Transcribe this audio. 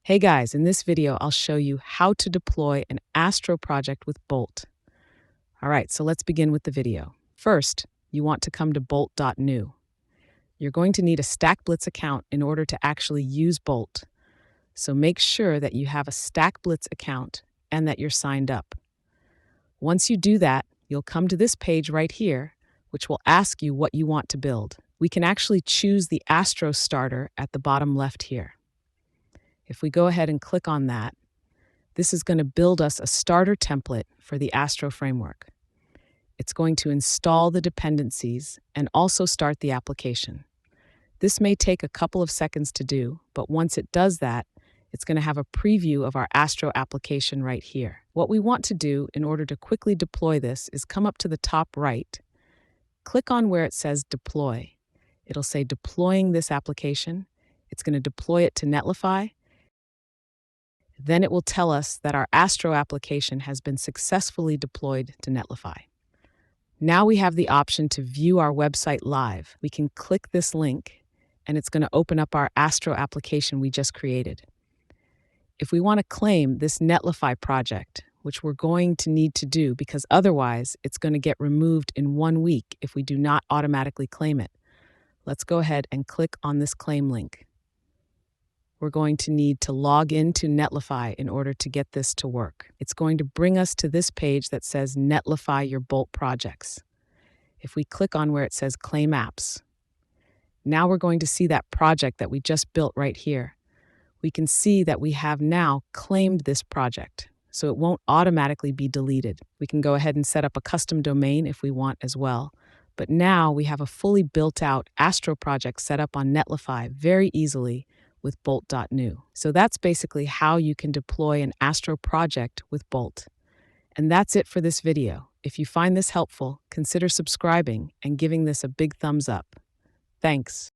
Hey guys, in this video, I'll show you how to deploy an Astro project with Bolt. All right, so let's begin with the video. First, you want to come to bolt.new. You're going to need a StackBlitz account in order to actually use Bolt. So make sure that you have a StackBlitz account and that you're signed up. Once you do that, you'll come to this page right here, which will ask you what you want to build. We can actually choose the Astro starter at the bottom left here. If we go ahead and click on that, this is going to build us a starter template for the Astro framework. It's going to install the dependencies and also start the application. This may take a couple of seconds to do, but once it does that, it's going to have a preview of our Astro application right here. What we want to do in order to quickly deploy this is come up to the top right, click on where it says Deploy. It'll say Deploying this application. It's going to deploy it to Netlify. Then it will tell us that our Astro application has been successfully deployed to Netlify. Now we have the option to view our website live. We can click this link, and it's going to open up our Astro application we just created. If we want to claim this Netlify project, which we're going to need to do because otherwise it's going to get removed in 1 week if we do not automatically claim it, let's go ahead and click on this claim link. We're going to need to log into Netlify in order to get this to work. It's going to bring us to this page that says Netlify your Bolt projects. If we click on where it says Claim Apps, now we're going to see that project that we just built right here. We can see that we have now claimed this project, so it won't automatically be deleted. We can go ahead and set up a custom domain if we want as well. But now we have a fully built out Astro project set up on Netlify very easily with bolt.new. So that's basically how you can deploy an Astro project with Bolt. And that's it for this video. If you find this helpful, consider subscribing and giving this a big thumbs up. Thanks.